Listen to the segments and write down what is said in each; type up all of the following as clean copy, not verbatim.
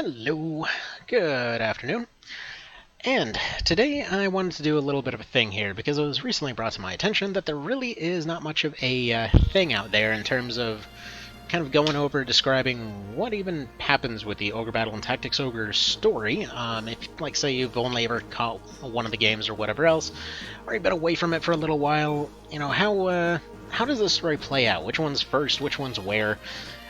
Hello, good afternoon. And today I wanted to do a little bit of a thing here because it was recently brought to my attention that there really is not much of a thing out there in terms of kind of going over describing what even happens with the Ogre Battle and Tactics Ogre story. If, like, say you've only ever caught one of the games or whatever else, or you've been away from it for a little while, you know, how does this story play out? Which one's first? Which one's where?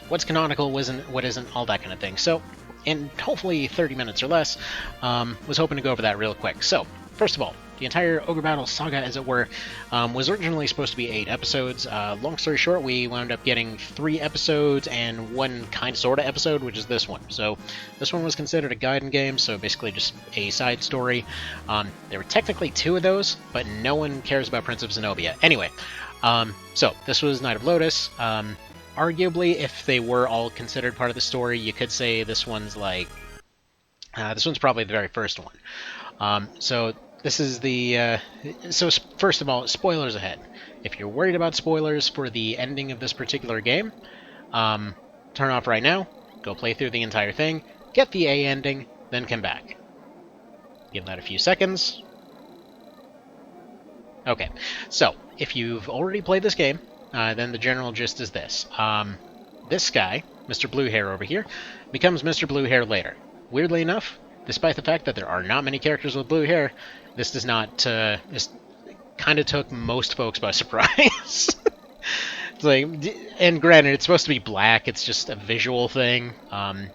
What's canonical? What isn't? All that kind of thing. So, in hopefully 30 minutes or less, was hoping to go over that real quick. So, first of all, the entire Ogre Battle saga, as it were, was originally supposed to be 8 episodes. Long story short, we wound up getting 3 episodes and one kind of sort of episode, which is this one. So this one was considered a guide-in game, so basically just a side story. There were technically 2 of those, but no one cares about Prince of Zenobia. Anyway, so this was Knight of Lotus. Arguably, if they were all considered part of the story, you could say this one's like... this one's probably the very first one. So this is the... so first of all, spoilers ahead. If you're worried about spoilers for the ending of this particular game, turn off right now, go play through the entire thing, get the A ending, then come back. Give that a few seconds. Okay, so if you've already played this game, then the general gist is this. This guy, Mr. Blue Hair over here, becomes Mr. Blue Hair later. Weirdly enough, despite the fact that there are not many characters with blue hair, this does not, this kind of took most folks by surprise. It's like, and granted, it's supposed to be black, it's just a visual thing.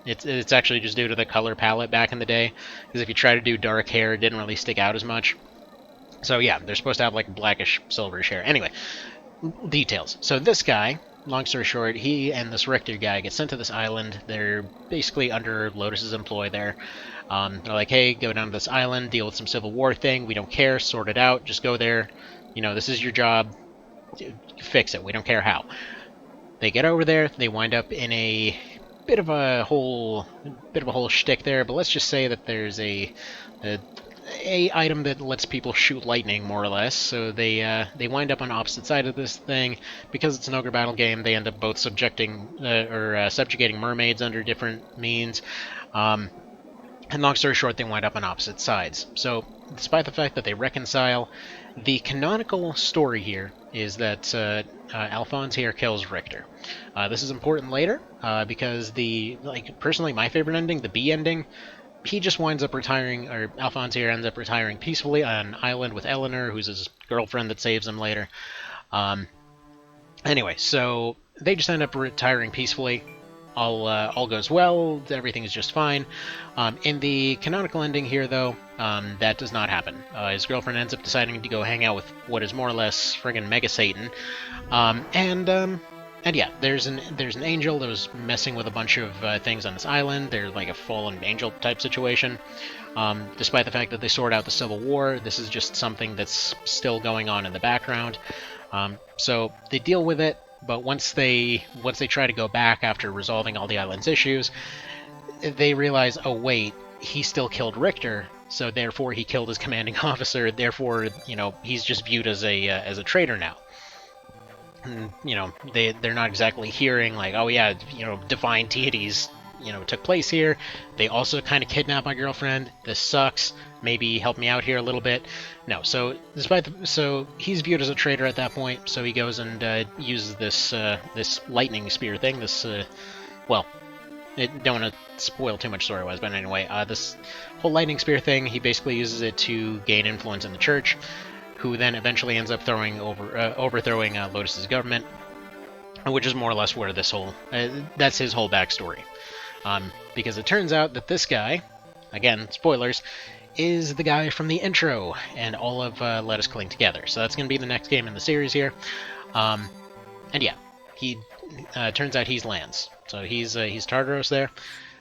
It's actually just due to the color palette back in the day, because if you try to do dark hair, it didn't really stick out as much. So yeah, they're supposed to have like blackish, silverish hair. Anyway, details. So this guy, long story short, he and this Richter guy get sent to this island. They're basically under Lotus's employ there. They're like, hey, go down to this island, deal with some Civil War thing. We don't care, sort it out. Just go there. You know, this is your job. Fix it. We don't care how. They get over there. They wind up in a bit of a whole shtick there. But let's just say that there's a item that lets people shoot lightning, more or less. So they wind up on opposite side of this thing. Because it's an Ogre Battle game, they end up both subjugating mermaids under different means. And long story short, they wind up on opposite sides. So, despite the fact that they reconcile, the canonical story here is that Alphonse here kills Richter. This is important later, because personally, my favorite ending, the B ending, he just winds up retiring, or Alphonse here ends up retiring peacefully on an island with Eleanor, who's his girlfriend that saves him later. Anyway, so they just end up retiring peacefully. All goes well, everything is just fine. In the canonical ending here, though, that does not happen. His girlfriend ends up deciding to go hang out with what is more or less friggin' Mega Satan. And yeah, there's an angel that was messing with a bunch of things on this island. They're like a fallen angel type situation. Despite the fact that they sort out the Civil War, this is just something that's still going on in the background. So they deal with it, but once they try to go back after resolving all the island's issues, they realize, oh wait, he still killed Richter, so therefore he killed his commanding officer. Therefore, you know, he's just viewed as a traitor now. You know, they're not exactly hearing like, oh yeah, you know, divine deities, you know, took place here. They also kind of kidnapped my girlfriend. This sucks. Maybe help me out here a little bit. No, so so he's viewed as a traitor at that point. So he goes and uses this this lightning spear thing. This well, I don't want to spoil too much story-wise, but anyway, this whole lightning spear thing, he basically uses it to gain influence in the church, who then eventually ends up overthrowing Lotus's government, which is more or less where this whole that's his whole backstory. Because it turns out that this guy, again, spoilers, is the guy from the intro and all of Let Us Cling Together. So that's going to be the next game in the series here. And yeah, he turns out he's Lance. So he's Tartaros there.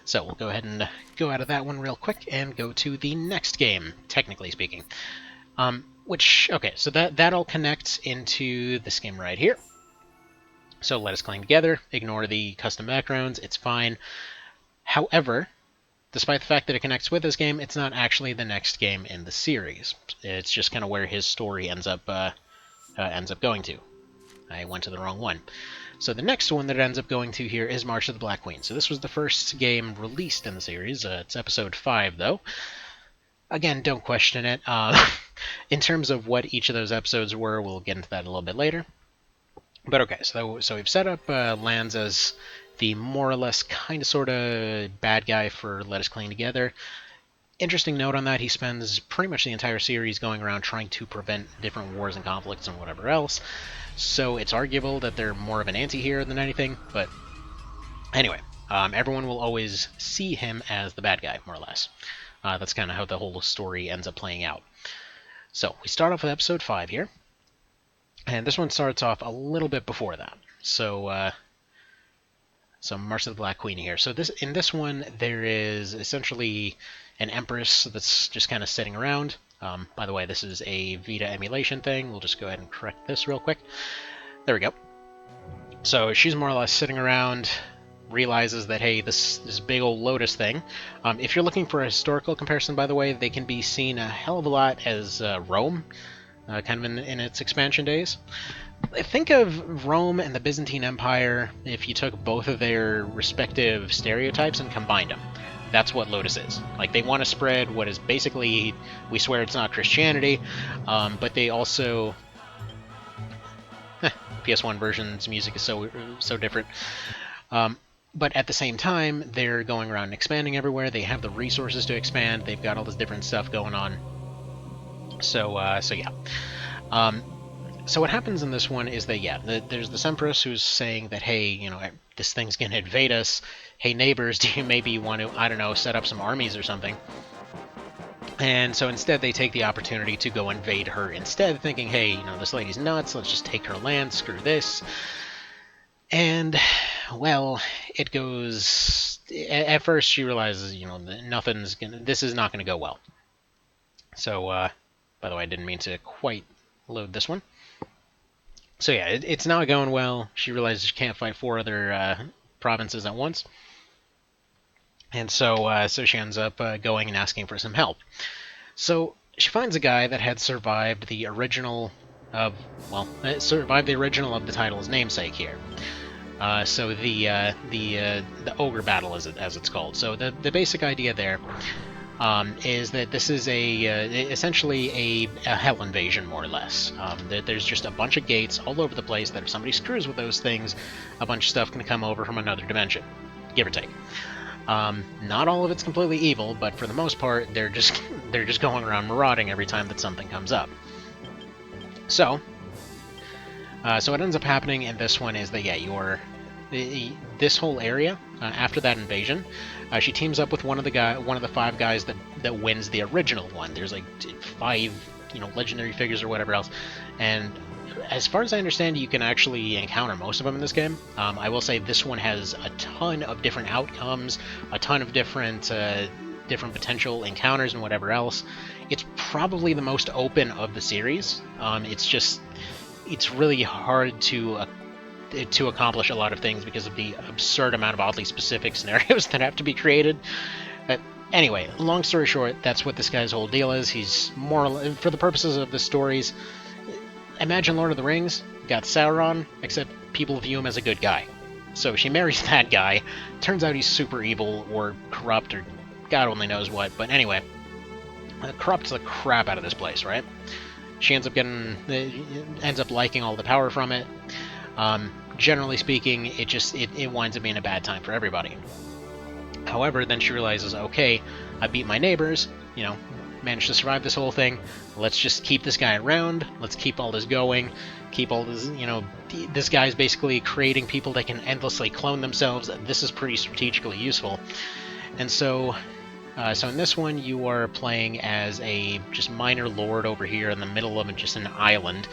So we'll go ahead and go out of that one real quick and go to the next game, technically speaking. Okay, so that all connects into this game right here. So Let Us Cling Together, ignore the custom backgrounds, it's fine. However, despite the fact that it connects with this game, it's not actually the next game in the series. It's just kind of where his story ends up going to. I went to the wrong one. So the next one that it ends up going to here is March of the Black Queen. So this was the first game released in the series. It's episode 5, though. Again, don't question it. In terms of what each of those episodes were, we'll get into that a little bit later. But okay, so we've set up Lanz as the more or less kind of sort of bad guy for Let Us Cling Together. Interesting note on that, he spends pretty much the entire series going around trying to prevent different wars and conflicts and whatever else. So it's arguable that they're more of an anti-hero than anything, but anyway, everyone will always see him as the bad guy, more or less. That's kind of how the whole story ends up playing out. So we start off with episode 5 here, and this one starts off a little bit before that. So March of the Black Queen here. So in this one, there is essentially an empress that's just kind of sitting around. By the way, this is a Vita emulation thing. We'll just go ahead and correct this real quick. There we go. So she's more or less sitting around, realizes that, hey, this big old lotus thing. If you're looking for a historical comparison, by the way, they can be seen a hell of a lot as Rome, kind of in its expansion days. Think of Rome and the Byzantine Empire if you took both of their respective stereotypes and combined them. That's what Lotus is. Like, they want to spread what is basically, we swear it's not Christianity, but they also... PS1 version's music is so different. But at the same time, they're going around and expanding everywhere. They have the resources to expand. They've got all this different stuff going on. So yeah. So what happens in this one is that, yeah, there's this empress who's saying that, hey, you know, this thing's going to invade us. Hey, neighbors, do you maybe want to, I don't know, set up some armies or something? And so instead they take the opportunity to go invade her instead, thinking, hey, you know, this lady's nuts, let's just take her land, screw this. And, well, it goes... At first she realizes, you know, this is not going to go well. So, by the way, I didn't mean to quite load this one. So yeah, it's not going well. She realizes she can't fight 4 other provinces at once. And so she ends up going and asking for some help. So she finds a guy that had survived the original of the title's namesake here. So the Ogre Battle, as it's called. So the basic idea there is that this is essentially a hell invasion, more or less. There's just a bunch of gates all over the place that if somebody screws with those things, a bunch of stuff can come over from another dimension, give or take. Not all of it's completely evil, but for the most part, they're just going around marauding every time that something comes up. So what ends up happening in this one is that, yeah, this whole area, after that invasion, she teams up with one of the 5 guys that wins the original one. There's like 5, you know, legendary figures or whatever else, and as far as I understand, you can actually encounter most of them in this game. I will say this one has a ton of different outcomes, a ton of different potential encounters and whatever else. It's probably the most open of the series. It's really hard to accomplish a lot of things because of the absurd amount of oddly specific scenarios that have to be created. Anyway, long story short, that's what this guy's whole deal is. He's for the purposes of the stories, imagine Lord of the Rings, got Sauron, except people view him as a good guy. So she marries that guy. Turns out he's super evil or corrupt or God only knows what. But anyway, corrupts the crap out of this place, right? She ends up liking all the power from it. Generally speaking, it winds up being a bad time for everybody. However, then she realizes, okay, I beat my neighbors, you know, managed to survive this whole thing. Let's just keep this guy around. Let's keep all this going. Keep all this, you know, this guy's basically creating people that can endlessly clone themselves. This is pretty strategically useful. And so in this one, you are playing as a just minor lord over here in the middle of just an island,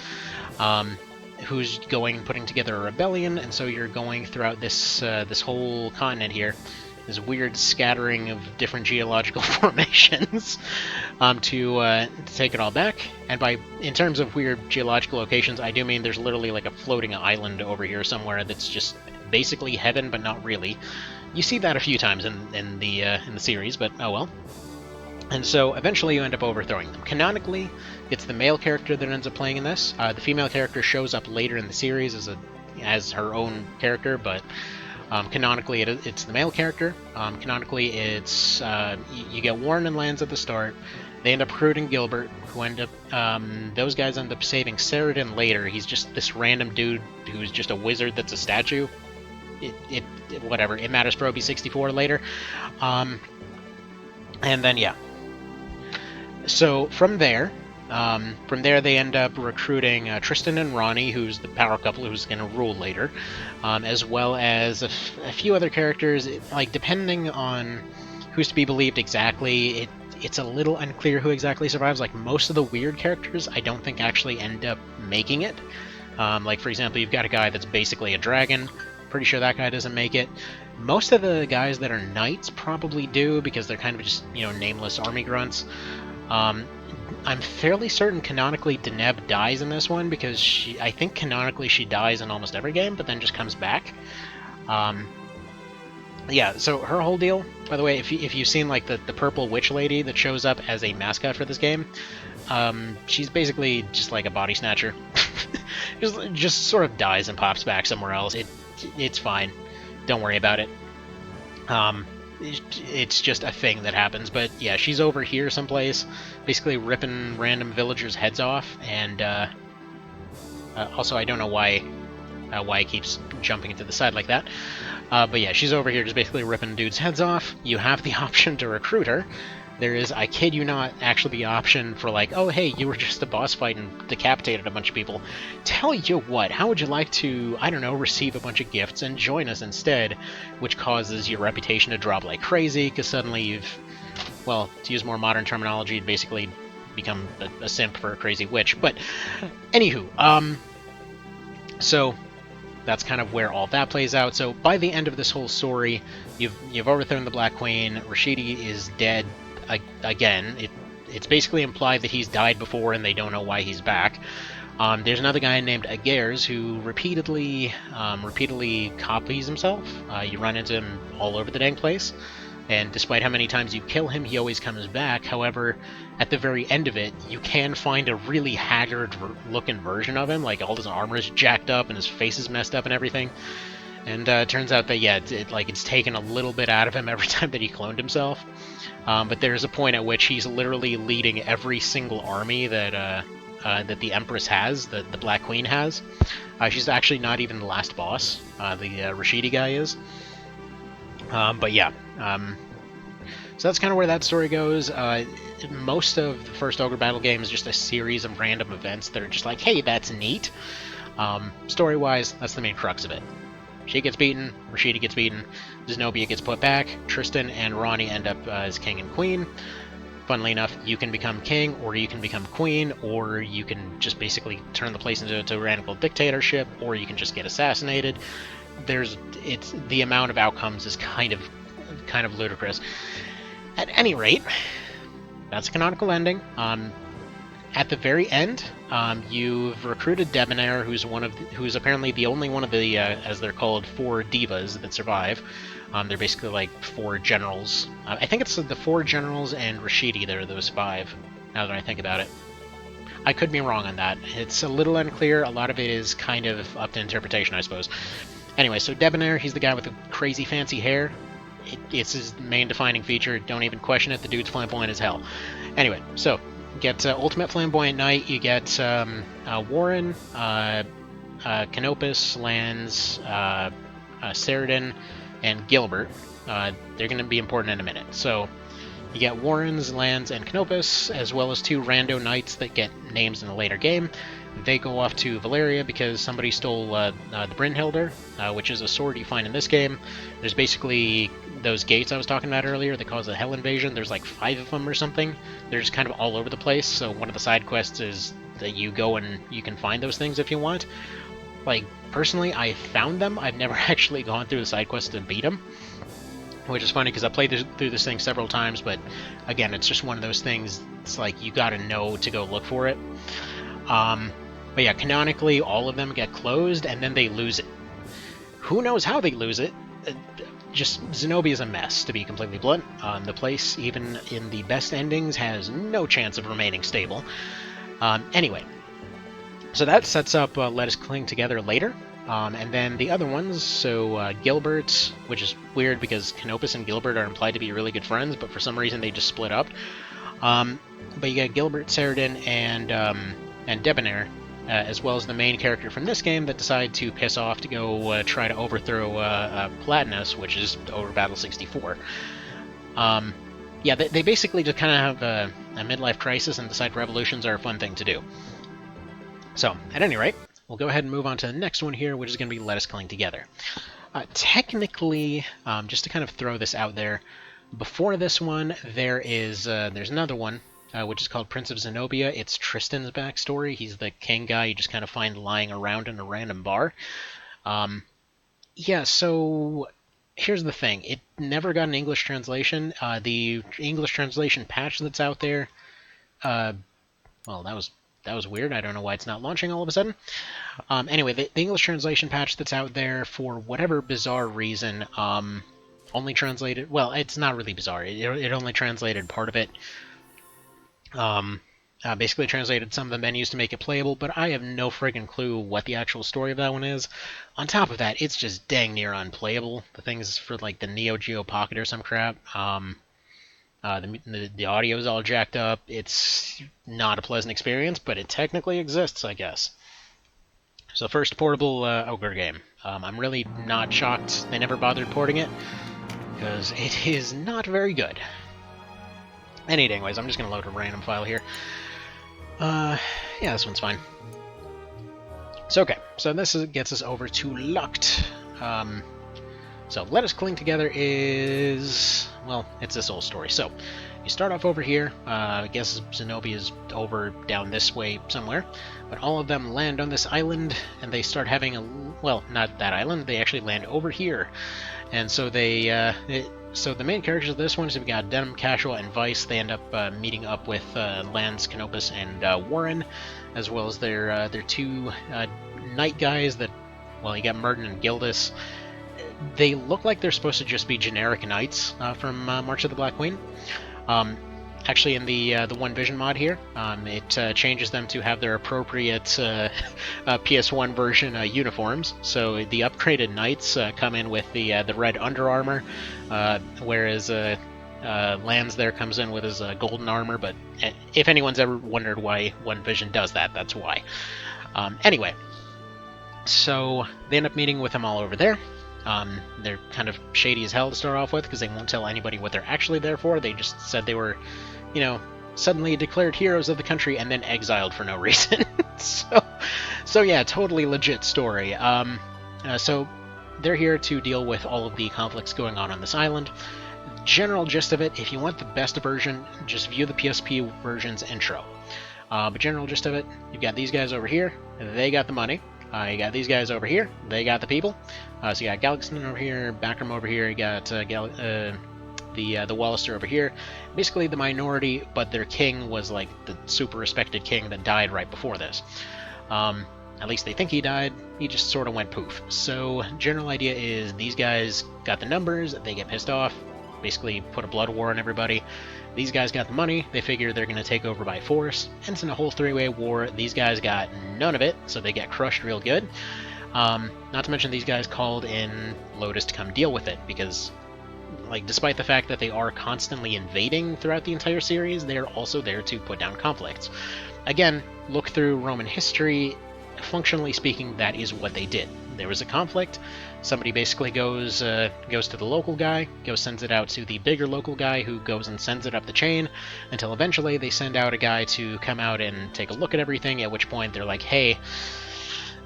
who's putting together a rebellion. And so you're going throughout this whole continent here, this weird scattering of different geological formations, to take it all back. And in terms of weird geological locations, I do mean there's literally like a floating island over here somewhere that's just basically heaven, but not really. You see that a few times in the series, but oh well. And so eventually you end up overthrowing them. Canonically, it's the male character that ends up playing in this. The female character shows up later in the series as a as her own character, but canonically it's the male character. Canonically, it's you get Warren and Lance at the start. They end up recruiting Gilbert, who end up those guys end up saving Saradin later. He's just this random dude who's just a wizard that's a statue. Whatever. It matters for OB64 later. And then yeah. So from there they end up recruiting Tristan and Ronnie, who's the power couple who's going to rule later, as well as a few other characters. Like, depending on who's to be believed exactly, it's a little unclear who exactly survives. Like, most of the weird characters I don't think actually end up making it. Like, for example, you've got a guy that's basically a dragon. Pretty sure that guy doesn't make it. Most of the guys that are knights probably do, because they're kind of just, nameless army grunts. I'm fairly certain canonically Deneb dies in this one, because I think canonically she dies in almost every game, but then just comes back. Yeah, so her whole deal, by the way, if you've seen like the purple witch lady that shows up as a mascot for this game, she's basically just like a body snatcher. just sort of dies and pops back somewhere else. It's fine. Don't worry about it. It's just a thing that happens. But yeah, she's over here someplace, basically ripping random villagers' heads off, and also I don't know why it keeps jumping to the side like that. But yeah, she's over here just basically ripping dudes' heads off. You have the option to recruit her. There is, I kid you not, actually the option for like, oh hey, you were just a boss fight and decapitated a bunch of people. Tell you what, how would you like to, I don't know, receive a bunch of gifts and join us instead? Which causes your reputation to drop like crazy, because suddenly you've, well, to use more modern terminology, you'd basically become a simp for a crazy witch. But, anywho, so that's kind of where all that plays out. So by the end of this whole story, you've overthrown the Black Queen. Rashidi is dead again. It's basically implied that he's died before and they don't know why he's back. There's another guy named Agers who repeatedly copies himself. You run into him all over the dang place, and despite how many times you kill him, he always comes back. However, at the very end of it, you can find a really haggard-looking version of him. Like, all his armor is jacked up and his face is messed up and everything. And it turns out that, yeah, it's taken a little bit out of him every time that he cloned himself. But there's a point at which he's literally leading every single army that the Empress has, that the Black Queen has. She's actually not even the last boss. The Rashidi guy is. But yeah. So that's kind of where that story goes. Most of the first Ogre Battle game is just a series of random events that are just like, hey, that's neat. Story-wise, that's the main crux of it. She gets beaten, Rashidi gets beaten, Zenobia gets put back, Tristan and Ronnie end up as king and queen. Funnily enough, you can become king, or you can become queen, or you can just basically turn the place into a tyrannical dictatorship, or you can just get assassinated. The amount of outcomes is kind of ludicrous. At any rate, that's a canonical ending. At the very end, you've recruited Debonair, who's apparently the only one of the, as they're called, 4 divas that survive. They're basically like 4 generals. I think it's the 4 generals and Rashidi that are those 5, now that I think about it. I could be wrong on that. It's a little unclear. A lot of it is kind of up to interpretation, I suppose. Anyway, so Debonair, he's the guy with the crazy fancy hair. It's his main defining feature. Don't even question it. The dude's flamboyant as hell. Anyway, so get Ultimate Flamboyant Knight. You get Warren, Canopus, Lanz, Saradin, and Gilbert. They're going to be important in a minute. So you get Warren's, Lanz, and Canopus, as well as 2 rando knights that get names in a later game. They go off to Valeria because somebody stole the Brynhildr, which is a sword you find in this game. There's basically those gates I was talking about earlier that cause a hell invasion. There's like 5 of them or something. They're just kind of all over the place, so one of the side quests is that you go and you can find those things if you want. Like, personally, I found them. I've never actually gone through the side quests to beat them, which is funny because I played through this thing several times, but again, it's just one of those things. It's like you gotta know to go look for it. But yeah, canonically, all of them get closed, and then they lose it. Who knows how they lose it? Just, Zenobia is a mess, to be completely blunt. The place, even in the best endings, has no chance of remaining stable. Anyway, so that sets up Let Us Cling Together later. And then the other ones, so Gilbert, which is weird because Canopus and Gilbert are implied to be really good friends, but for some reason they just split up. But you got Gilbert, Saradin, and Debonair, as well as the main character from this game that decide to piss off to go try to overthrow Platinus, which is Ogre Battle 64. Yeah, they basically just kind of have a midlife crisis and decide revolutions are a fun thing to do. So, at any rate, we'll go ahead and move on to the next one here, which is going to be Let Us Cling Together. Technically, just to kind of throw this out there, before this one, there's another one, which is called Prince of Zenobia. It's Tristan's backstory. He's the king guy you just kind of find lying around in a random bar. Yeah, so here's the thing. It never got an English translation. The English translation patch that's out there, well, that was weird. I don't know why it's not launching all of a sudden. Anyway, the English translation patch that's out there, for whatever bizarre reason, only translated... Well, it's not really bizarre. It only translated part of it. Basically translated some of the menus to make it playable, but I have no friggin' clue what the actual story of that one is. On top of that, it's just dang near unplayable. The thing's for, like, the Neo Geo Pocket or some crap. The audio is all jacked up. It's not a pleasant experience, but it technically exists, I guess. So first portable Ogre game. I'm really not shocked they never bothered porting it, because it is not very good. Anyways, I'm just going to load a random file here. Yeah, this one's fine. So okay, so this gets us over to Lucht. So Let Us Cling Together is... well, it's this old story. So, you start off over here. I guess Zenobia is over down this way somewhere. But all of them land on this island, and they start having a... well, not that island. They actually land over here. And so so the main characters of this one is we've got Denim, Casual, and Vice. They end up meeting up with Lance, Canopus, and Warren, as well as their two knight guys that... well, you got Murden and Gildas. They look like they're supposed to just be generic knights from March of the Black Queen. Actually, in the One Vision mod here, it changes them to have their appropriate PS1 version uniforms. So the upgraded knights come in with the red Under Armour, whereas Lance there comes in with his golden armor. But if anyone's ever wondered why One Vision does that, that's why. Anyway, so they end up meeting with them all over there. They're kind of shady as hell to start off with, because they won't tell anybody what they're actually there for. They just said they were, you know, suddenly declared heroes of the country and then exiled for no reason. So yeah, totally legit story. So they're here to deal with all of the conflicts going on this island. General gist of it, if you want the best version, just view the PSP version's intro. But general gist of it, you've got these guys over here, they got the money. You got these guys over here, they got the people. So you got Galaxton over here, Backram over here, you got the Wallister over here. Basically the minority, but their king was like the super respected king that died right before this. At least they think he died, he just sort of went poof. So general idea is these guys got the numbers, they get pissed off, basically put a blood war on everybody. These guys got the money, they figure they're going to take over by force, and it's in a whole three-way war. These guys got none of it, so they get crushed real good. Not to mention these guys called in Lotus to come deal with it, because, like, despite the fact that they are constantly invading throughout the entire series, they are also there to put down conflicts. Again, look through Roman history, functionally speaking, that is what they did. There was a conflict, somebody basically goes to the local guy, sends it out to the bigger local guy, who goes and sends it up the chain, until eventually they send out a guy to come out and take a look at everything, at which point they're like, hey,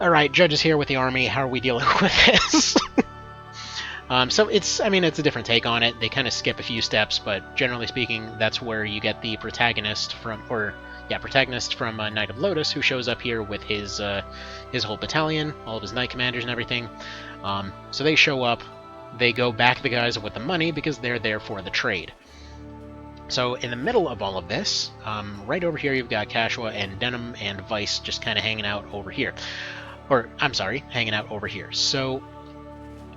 alright, Judge is here with the army, how are we dealing with this? So it's a different take on it. They kind of skip a few steps, but generally speaking, that's where you get the protagonist from Knight of Lotus, who shows up here with his whole battalion, all of his knight commanders and everything. So they show up, they go back the guys with the money because they're there for the trade. So in the middle of all of this, right over here you've got Cashua and Denim and Vice just kind of hanging out over here. Hanging out over here. So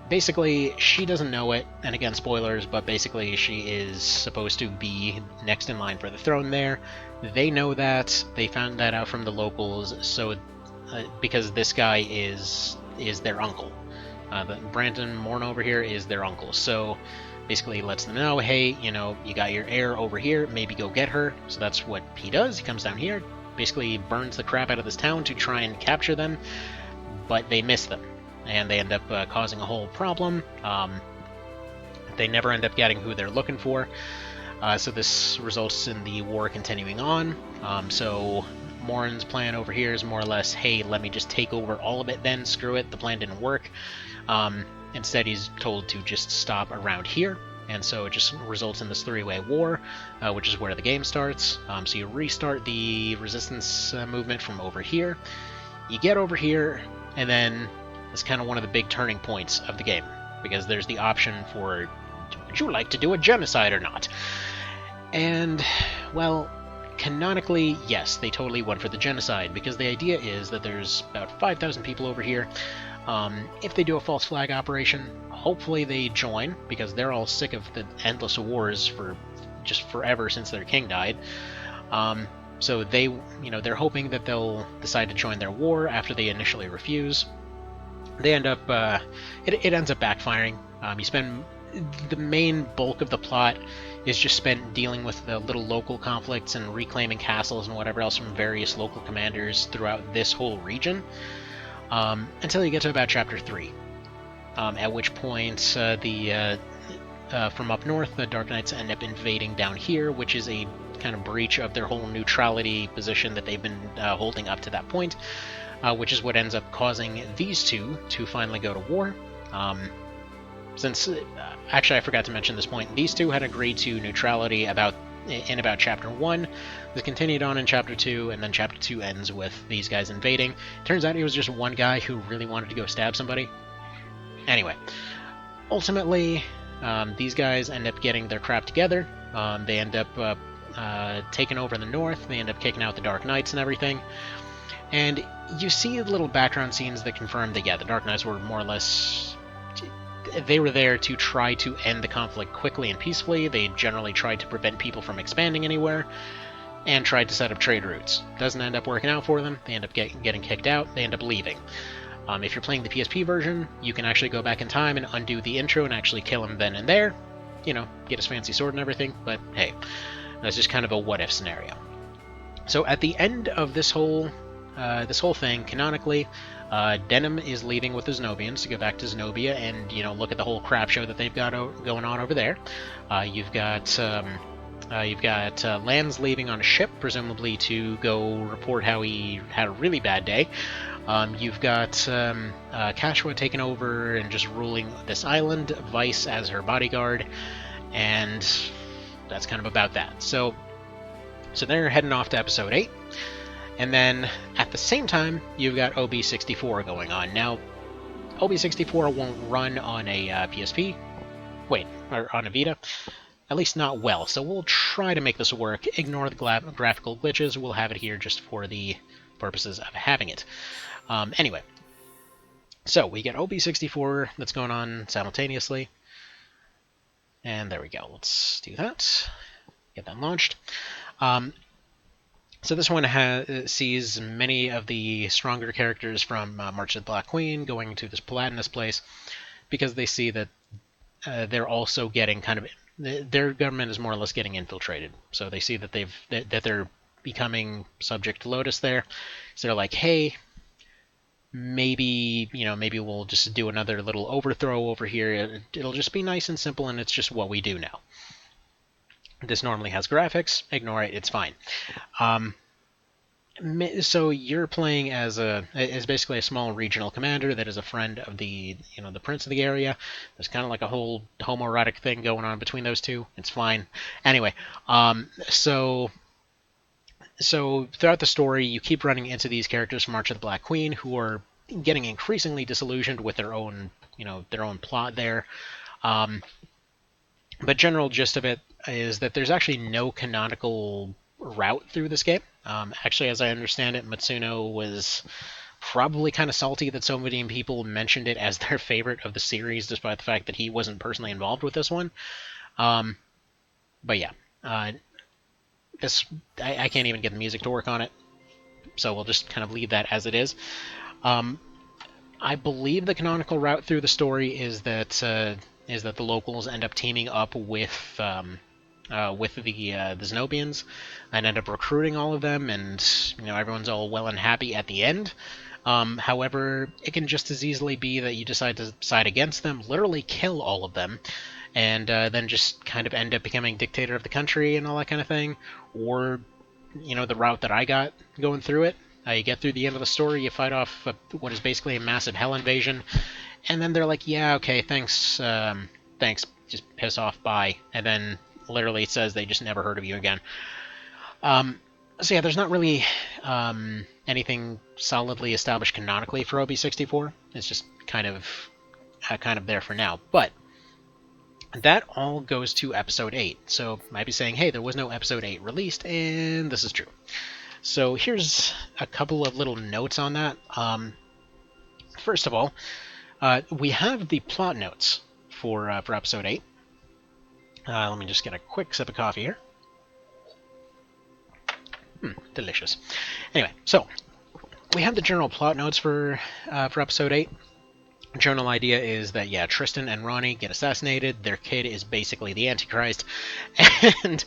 basically, she doesn't know it, and again, spoilers, but basically she is supposed to be next in line for the throne there. They know that. They found that out from the locals, so because this guy is is their uncle. Brandon Morn over here is their uncle. So basically he lets them know, hey, you know, you got your heir over here, maybe go get her. So that's what he does. He comes down here, basically burns the crap out of this town to try and capture them, but they miss them, and they end up causing a whole problem. They never end up getting who they're looking for, so this results in the war continuing on. So Morin's plan over here is more or less, hey, let me just take over all of it then, screw it, the plan didn't work. Instead, he's told to just stop around here, and so it just results in this three-way war, which is where the game starts. So you restart the resistance movement from over here. You get over here, and then it's kind of one of the big turning points of the game, because there's the option for, would you like to do a genocide or not? And, well, canonically, yes, they totally went for the genocide, because the idea is that there's about 5,000 people over here. If they do a false flag operation, hopefully they join, because they're all sick of the endless wars for just forever since their king died. So they, you know, they're hoping that they'll decide to join their war after they initially refuse. They end up, it ends up backfiring. You spend the main bulk of the plot is just spent dealing with the little local conflicts and reclaiming castles and whatever else from various local commanders throughout this whole region, until you get to about Chapter 3, at which point from up north, the Dark Knights end up invading down here, which is a kind of breach of their whole neutrality position that they've been holding up to that point, which is what ends up causing these two to finally go to war. Actually, I forgot to mention this point, these two had agreed to neutrality in about Chapter 1. This continued on in Chapter 2, and then Chapter 2 ends with these guys invading. Turns out it was just one guy who really wanted to go stab somebody. Anyway, ultimately, these guys end up getting their crap together. They end up taking over the north. They end up kicking out the Dark Knights and everything. And you see little background scenes that confirm that, yeah, the Dark Knights were more or less... They were there to try to end the conflict quickly and peacefully. They generally tried to prevent people from expanding anywhere, and tried to set up trade routes. Doesn't end up working out for them. They end up getting kicked out. They end up leaving. If you're playing the PSP version, you can actually go back in time and undo the intro and actually kill him then and there. You know, get his fancy sword and everything, but hey, that's just kind of a what-if scenario. So at the end of this whole thing, canonically, Denim is leaving with the Zenobians to go back to Zenobia and, you know, look at the whole crap show that they've got going on over there. You've got Lance leaving on a ship, presumably to go report how he had a really bad day. You've got Kashua taking over and just ruling this island, Vice as her bodyguard, and that's kind of about that. So they're heading off to Episode 8. And then, at the same time, you've got OB64 going on. Now, OB64 won't run on a PSP. Or on a Vita. At least not well, so we'll try to make this work. Ignore the graphical glitches. We'll have it here just for the purposes of having it. Anyway, so we get OB64 that's going on simultaneously. And there we go. Let's do that. Get that launched. So this one sees many of the stronger characters from March of the Black Queen going to this Palatinus place, because they see that they're also getting kind of... Their government is more or less getting infiltrated. So they see that they're becoming subject to Lotus there. So they're like, hey, maybe we'll just do another little overthrow over here. It'll just be nice and simple, and it's just what we do now. This normally has graphics. Ignore it. It's fine. So you're playing as basically a small regional commander that is a friend of the prince of the area. There's kind of like a whole homoerotic thing going on between those two. It's fine. Anyway, so throughout the story, you keep running into these characters from March of the Black Queen who are getting increasingly disillusioned with their own plot there. But general gist of it is that there's actually no canonical route through this game. Actually, as I understand it, Matsuno was probably kind of salty that so many people mentioned it as their favorite of the series, despite the fact that he wasn't personally involved with this one. But yeah, I can't even get the music to work on it, so we'll just kind of leave that as it is. I believe the canonical route through the story is that the locals end up teaming up with the Zenobians and end up recruiting all of them, and everyone's all well and happy at the end. However, it can just as easily be that you decide to side against them, literally kill all of them, and then just kind of end up becoming dictator of the country and all that kind of thing. Or, the route that I got going through it. You get through the end of the story, you fight off what is basically a massive hell invasion, and then they're like, yeah, okay, thanks, just piss off, bye. And then literally it says they just never heard of you again. So yeah, there's not really anything solidly established canonically for OB64. It's just kind of there for now. But that all goes to Episode 8. So you might be saying, hey, there was no Episode 8 released, and this is true. So here's a couple of little notes on that. First of all, we have the plot notes for Episode 8. Let me just get a quick sip of coffee here. Delicious. Anyway, so we have the general plot notes for Episode 8. General idea is that, yeah, Tristan and Ronnie get assassinated, their kid is basically the Antichrist, and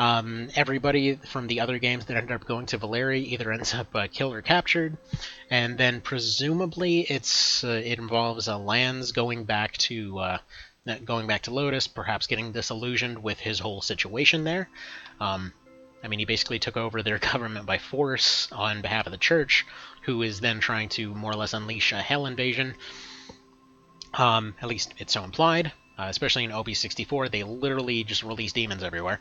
everybody from the other games that end up going to Valeri either ends up killed or captured, and then presumably it involves Lance going back to Lotus, perhaps getting disillusioned with his whole situation there. He basically took over their government by force on behalf of the church, who is then trying to more or less unleash a hell invasion. At least it's so implied, especially in OB64. They literally just release demons everywhere.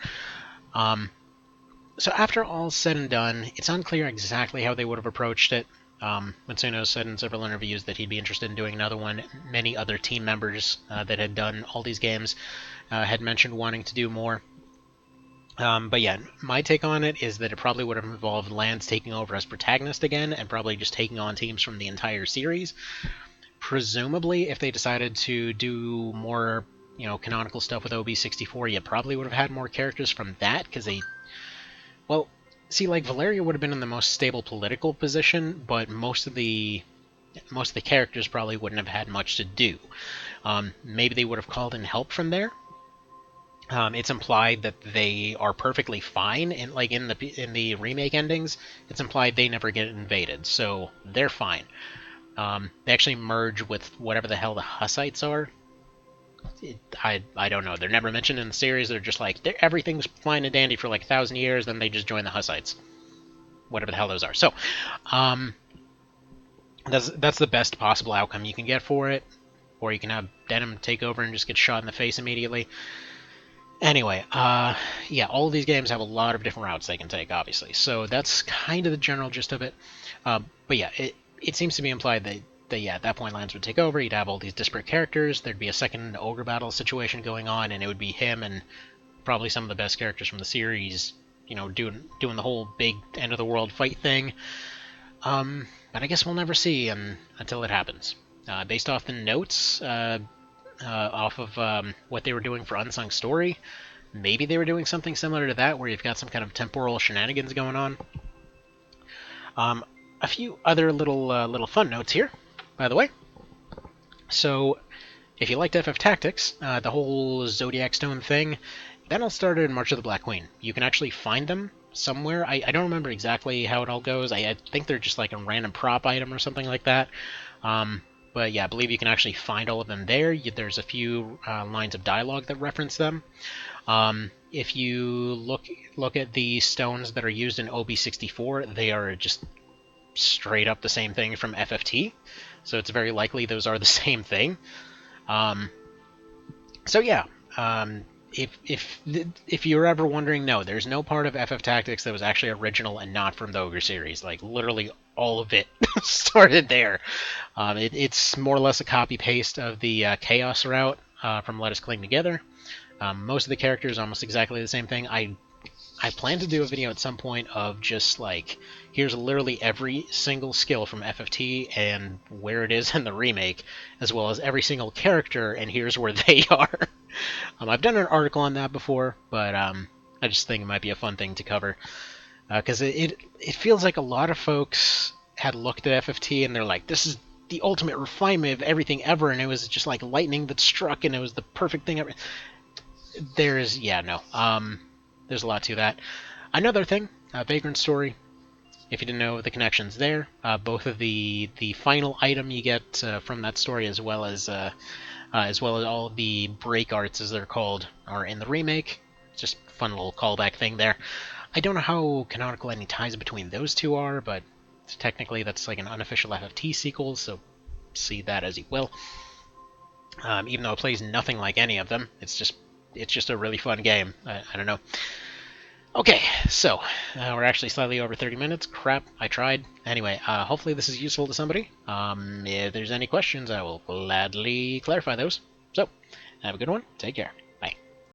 So after all's said and done, it's unclear exactly how they would have approached it. Matsuno said in several interviews that he'd be interested in doing another one. Many other team members that had done all these games had mentioned wanting to do more. But yeah, my take on it is that it probably would have involved Lance taking over as protagonist again, and probably just taking on teams from the entire series. Presumably, if they decided to do more, canonical stuff with OB64, you probably would have had more characters from that, because Valeria would have been in the most stable political position, but most of the characters probably wouldn't have had much to do. Maybe they would have called in help from there. It's implied that they are perfectly fine, and in the remake endings, it's implied they never get invaded, so they're fine. They actually merge with whatever the hell the Hussites are. I don't know. They're never mentioned in the series. They're just like, everything's fine and dandy for 1,000 years, then they just join the Hussites. Whatever the hell those are. So, that's the best possible outcome you can get for it. Or you can have Denim take over and just get shot in the face immediately. Anyway, yeah, all of these games have a lot of different routes they can take, obviously. So that's kind of the general gist of it. But yeah, it seems to be implied that at that point Lance would take over, he'd have all these disparate characters, there'd be a second Ogre Battle situation going on, and it would be him and probably some of the best characters from the series, doing the whole big end-of-the-world fight thing. But I guess we'll never see until it happens. Based off the notes, off of what they were doing for Unsung Story, maybe they were doing something similar to that, where you've got some kind of temporal shenanigans going on. A few other little fun notes here, by the way. So, if you liked FF Tactics, the whole Zodiac Stone thing, that all started in March of the Black Queen. You can actually find them somewhere. I don't remember exactly how it all goes. I think they're just like a random prop item or something like that. But yeah, I believe you can actually find all of them there. There's a few lines of dialogue that reference them. If you look at the stones that are used in OB64, they are just straight up the same thing from FFT, so it's very likely those are the same thing. So yeah, if you're ever wondering, no, there's no part of FF Tactics that was actually original and not from the Ogre series. Literally all of it started there. It's more or less a copy-paste of the Chaos route from Let Us Cling Together. Most of the characters are almost exactly the same thing. I plan to do a video at some point of just here's literally every single skill from FFT and where it is in the remake, as well as every single character, and here's where they are. I've done an article on that before, but I just think it might be a fun thing to cover, because it feels like a lot of folks had looked at FFT and they're like, this the ultimate refinement of everything ever, and it was just like lightning that struck, and it was the perfect thing ever. There's there's a lot to that. Another thing, Vagrant Story. If you didn't know the connections there, both of the final item you get from that story, as well as all of the break arts, as they're called, are in the remake. Just a fun little callback thing there. I don't know how canonical any ties between those two are, but technically that's like an unofficial FFT sequel, so see that as you will. Even though it plays nothing like any of them, it's just a really fun game. I don't know. Okay, so we're actually slightly over 30 minutes. Crap, I tried. Anyway, hopefully this is useful to somebody. If there's any questions, I will gladly clarify those. So, have a good one. Take care.